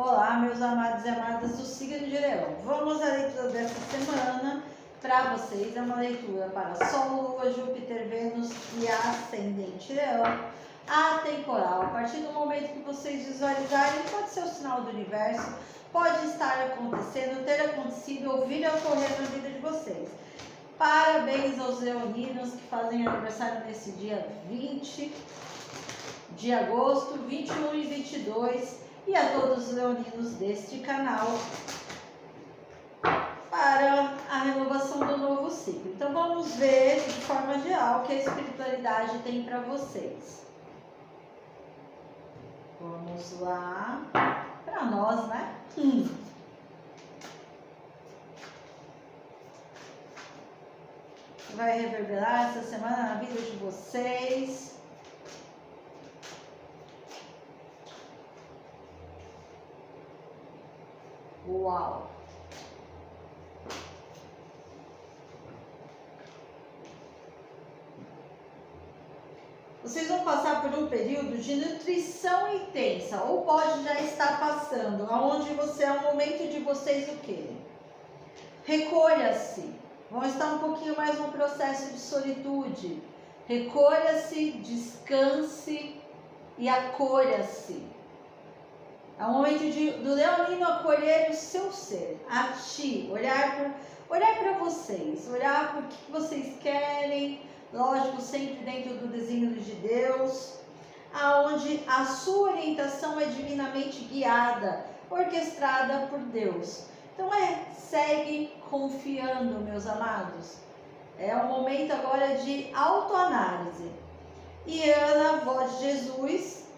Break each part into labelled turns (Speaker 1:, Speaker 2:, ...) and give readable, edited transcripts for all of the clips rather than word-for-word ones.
Speaker 1: Olá, meus amados e amadas do signo de Leão. Vamos à leitura dessa semana para vocês. É uma leitura para Sol, Lua, Júpiter, Vênus e Ascendente Leão. Atemporal. A partir do momento que vocês visualizarem, pode ser o sinal do universo, pode estar acontecendo, ter acontecido ou vir a ocorrer na vida de vocês. Parabéns aos leoninos que fazem aniversário nesse dia 20 de agosto, 21 e 22. E a todos os leoninos deste canal para a renovação do novo ciclo. Então vamos ver de forma geral o que a espiritualidade tem para vocês. Vamos lá para nós, né? Vai reverberar essa semana na vida de vocês. Uau! Vocês vão passar por um período de nutrição intensa, ou pode já estar passando, onde é o momento de vocês o quê? Recolha-se. Vão estar um pouquinho mais no processo de solitude. Recolha-se, descanse e acolha-se. É o momento do leonino acolher o seu ser, a ti, olhar para vocês, olhar para o que vocês querem, lógico, sempre dentro do desígnio de Deus, aonde a sua orientação é divinamente guiada, orquestrada por Deus. Então segue confiando, meus amados. É o momento agora de autoanálise. E Ana, voz de Jesus,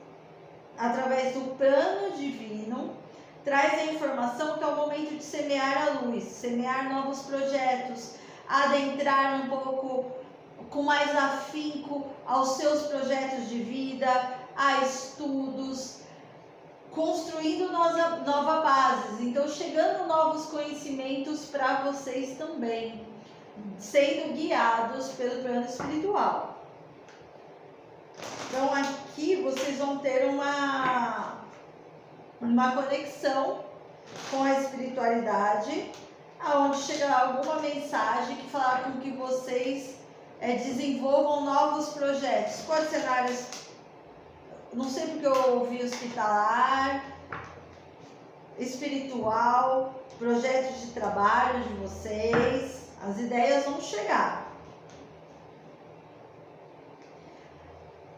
Speaker 1: através do plano divino, traz a informação que é o momento de semear a luz, semear novos projetos, adentrar um pouco com mais afinco aos seus projetos de vida, a estudos, construindo nova bases. Então, chegando novos conhecimentos para vocês também, sendo guiados pelo plano espiritual. Então aqui vocês vão ter uma conexão com a espiritualidade, aonde chegará alguma mensagem que falar com que vocês desenvolvam novos projetos. Pode ser na área, não sei porque eu ouvi hospitalar, espiritual, projetos de trabalho de vocês, as ideias vão chegar.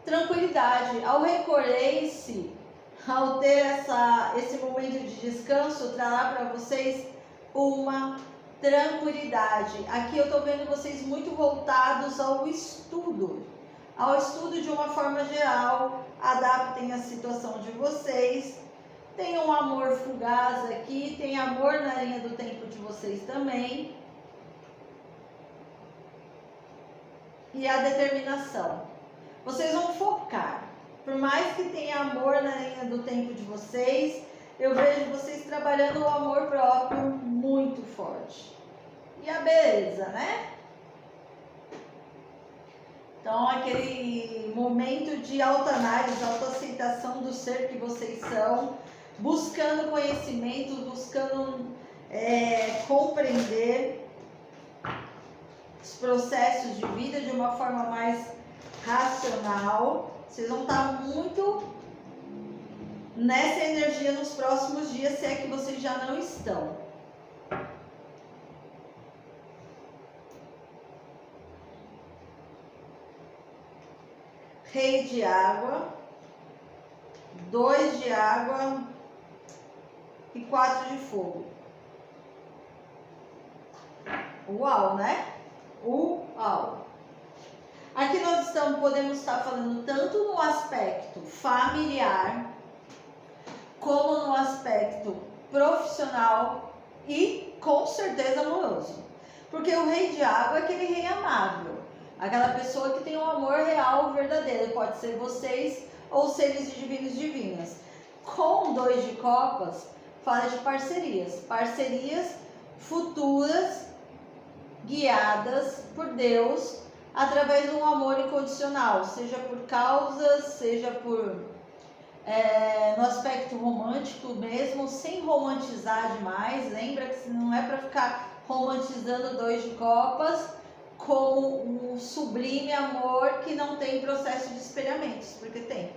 Speaker 1: Tranquilidade, ao recolher-se, ao ter esse momento de descanso, trará para vocês uma tranquilidade. Aqui eu estou vendo vocês muito voltados ao estudo de uma forma geral. Adaptem a situação de vocês. Tem um amor fugaz aqui, tem amor na linha do tempo de vocês também. E a determinação. Vocês vão focar. Por mais que tenha amor na linha do tempo de vocês, eu vejo vocês trabalhando o amor próprio muito forte. E a beleza, né? Então, aquele momento de autoanálise, autoaceitação do ser que vocês são, buscando conhecimento, buscando compreender os processos de vida de uma forma mais racional. Vocês vão estar muito nessa energia nos próximos dias, se é que vocês já não estão. Rei de água, 2 de água e 4 de fogo. Uau, né? Uau! Aqui nós podemos estar falando tanto no aspecto familiar, como no aspecto profissional e com certeza amoroso. Porque o rei de água é aquele rei amável, aquela pessoa que tem um amor real, verdadeiro. Pode ser vocês ou seres divinos divinas. Com 2 de copas, fala de parcerias futuras, guiadas por Deus, através de um amor incondicional, seja por causas, seja por no aspecto romântico mesmo, sem romantizar demais. Lembra que não é para ficar romantizando 2 de copas como um sublime amor que não tem processo de espelhamentos, porque tem.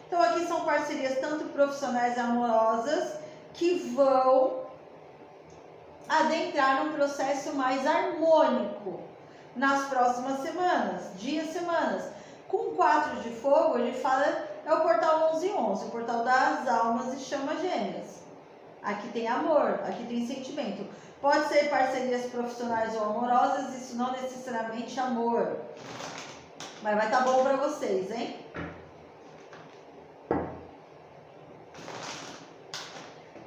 Speaker 1: Então aqui são parcerias tanto profissionais e amorosas que vão adentrar num processo mais harmônico nas próximas semanas, dias, semanas. Com 4 de fogo, ele fala, é o portal 1111, o portal das almas e chamas gêmeas. Aqui tem amor, aqui tem sentimento. Pode ser parcerias profissionais ou amorosas, isso não necessariamente amor. Mas vai estar bom para vocês, hein?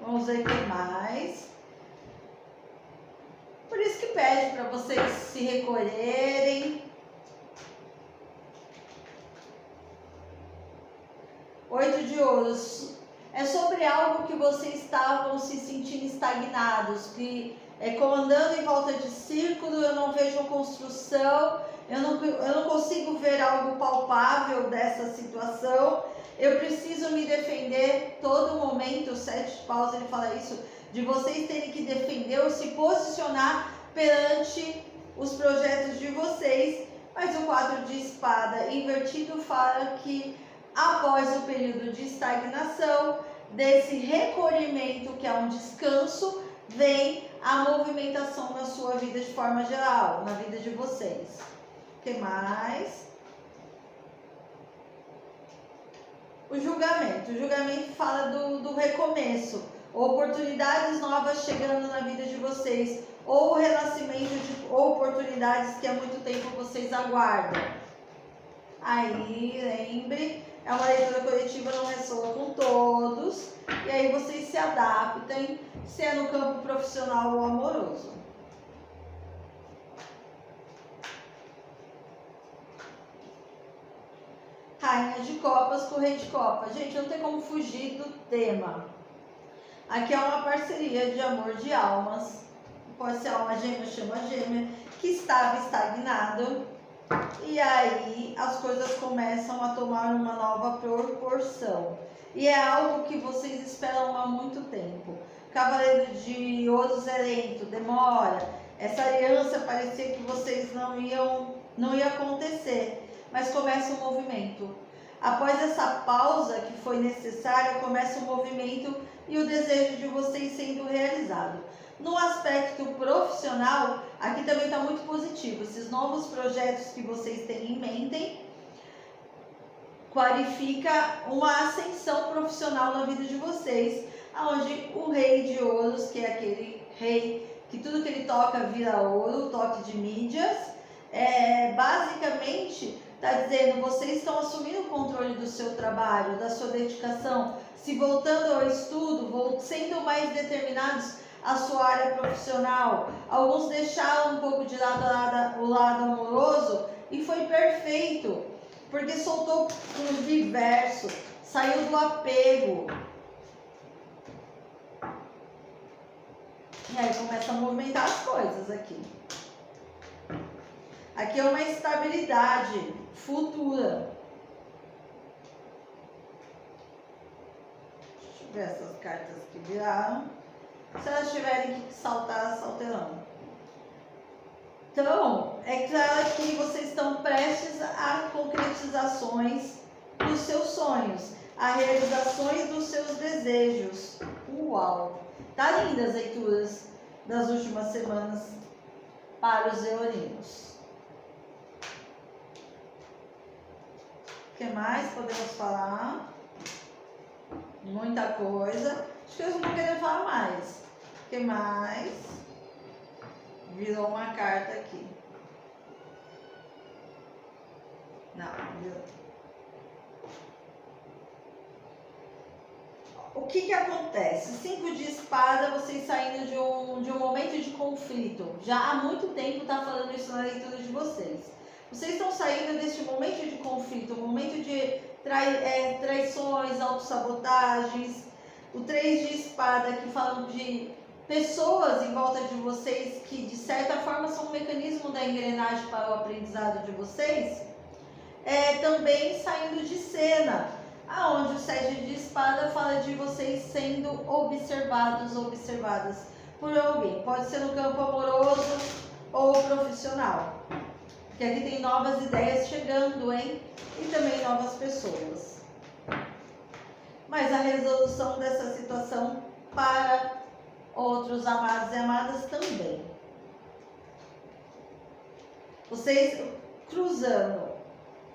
Speaker 1: Vamos ver o que mais. Por isso que pede para vocês se recolherem. 8 de ouros. É sobre algo que vocês estavam se sentindo estagnados, que como andando em volta de círculo, eu não vejo construção, eu não consigo ver algo palpável dessa situação, eu preciso me defender todo momento. O 7 de paus, ele fala isso, de vocês terem que defender ou se posicionar perante os projetos de vocês. Mas o 4 de espada invertido fala que após o período de estagnação, desse recolhimento que é um descanso, vem a movimentação na sua vida de forma geral, na vida de vocês. O que mais? O julgamento. O julgamento fala do recomeço, oportunidades novas chegando na vida de vocês, ou o renascimento de oportunidades que há muito tempo vocês aguardam. Aí, lembre, é uma leitura coletiva, não ressoa com todos, e aí vocês se adaptem, se é no campo profissional ou amoroso. Rainha de copas com rei de copas. Gente, não tem como fugir do tema. Aqui é uma parceria de amor de almas, pode ser alma gêmea, chama gêmea, que estava estagnado. E aí as coisas começam a tomar uma nova proporção. E é algo que vocês esperam há muito tempo. Cavaleiro de ouros é lento, demora. Essa aliança parecia que vocês não ia acontecer. Mas começa o movimento. Após essa pausa que foi necessária, começa o movimento e o desejo de vocês sendo realizado. No aspecto profissional, aqui também está muito positivo. Esses novos projetos que vocês têm em mente, clarifica uma ascensão profissional na vida de vocês, onde o rei de ouros, que é aquele rei que tudo que ele toca vira ouro, toque de mídias, basicamente está dizendo, vocês estão assumindo o controle do seu trabalho, da sua dedicação, se voltando ao estudo, sendo mais determinados a sua área profissional. Alguns deixaram um pouco de lado o lado amoroso e foi perfeito, porque soltou o diverso, saiu do apego. E aí começa a movimentar as coisas aqui. Aqui é uma estabilidade futura. Deixa eu ver essas cartas que viraram. Se elas tiverem que saltar, saltarão. Então, é claro que vocês estão prestes a concretizações dos seus sonhos, a realizações dos seus desejos. Uau! Tá lindas as leituras das últimas semanas para os leoninos. O que mais podemos falar? Muita coisa. Acho que eles não vão querer falar mais. O que mais? Virou uma carta aqui. Não, virou. O que acontece? 5 de espada, vocês saindo de um momento de conflito. Já há muito tempo está falando isso na leitura de vocês. Vocês estão saindo deste momento de conflito, um momento de traições, autossabotagens. O 3 de espada aqui falando de pessoas em volta de vocês que de certa forma são um mecanismo da engrenagem para o aprendizado de vocês. Também saindo de cena. aonde o 7 de espada fala de vocês sendo observados, observadas por alguém. Pode ser no campo amoroso ou profissional. Porque aqui tem novas ideias chegando, hein? E também novas pessoas. Mas a resolução dessa situação para outros amados e amadas também. Vocês cruzando,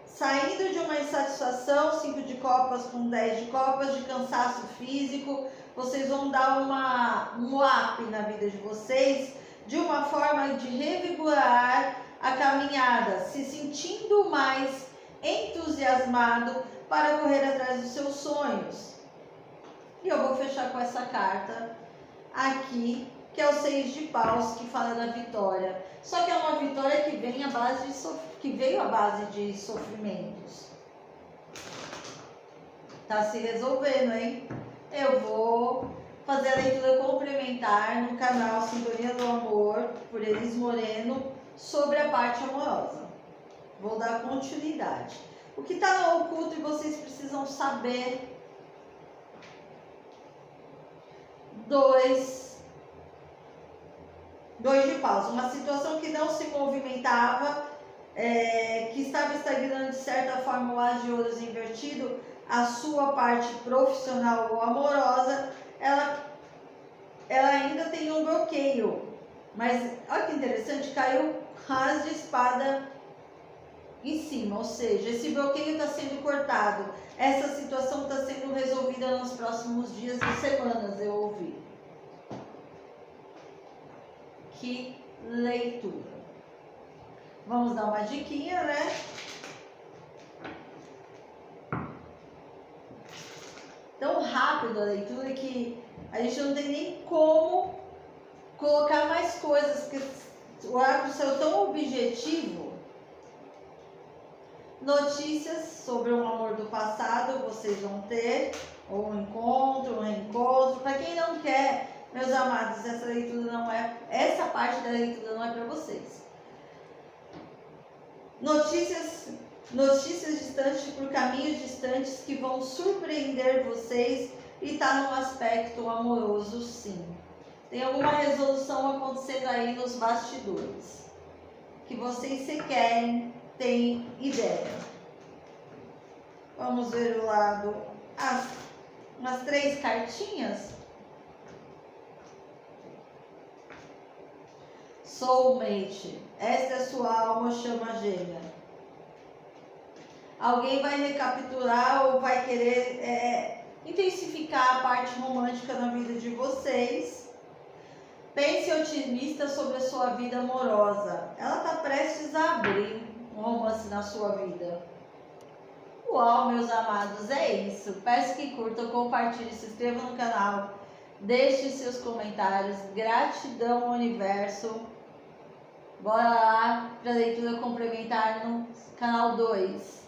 Speaker 1: saindo de uma insatisfação, 5 de copas com 10 de copas, de cansaço físico, vocês vão dar um up na vida de vocês, de uma forma de revigorar a caminhada, se sentindo mais entusiasmado para correr atrás dos seus sonhos. E eu vou fechar com essa carta aqui, que é o 6 de paus, que fala da vitória. Só que é uma vitória que veio à base de sofrimentos. Tá se resolvendo, hein? Eu vou fazer a leitura complementar no canal Sintonia do Amor, por Elis Moreno, sobre a parte amorosa. Vou dar continuidade. O que está no oculto e vocês precisam saber. 2 de paus, uma situação que não se movimentava, que estava estagnando de certa forma o as de ouros invertido, a sua parte profissional ou amorosa, ela ainda tem um bloqueio. Mas olha que interessante, caiu as de espada em cima, ou seja, esse bloqueio está sendo cortado. Essa situação está sendo resolvida nos próximos dias e semanas, eu ouvi. Que leitura. Vamos dar uma diquinha, né? Tão rápido a leitura que a gente não tem nem como colocar mais coisas, porque o oráculo saiu tão objetivo. Notícias sobre um amor do passado vocês vão ter, ou um encontro, um reencontro. Para quem não quer, meus amados, essa parte da leitura não é para vocês. Notícias distantes por caminhos distantes que vão surpreender vocês e tá num aspecto amoroso, sim. Tem alguma resolução acontecendo aí nos bastidores que vocês se querem, têm ideia. Vamos ver o lado, umas 3 cartinhas. Soulmate, esta é sua alma chama gêmea. Alguém vai recapitular ou vai querer intensificar a parte romântica na vida de vocês. Pense otimista sobre a sua vida amorosa. Ela está prestes a abrir um romance na sua vida. Uau, meus amados, é isso. Peço que curtam, compartilhem, se inscrevam no canal. Deixe seus comentários. Gratidão ao universo. Bora lá para a leitura complementar no canal 2.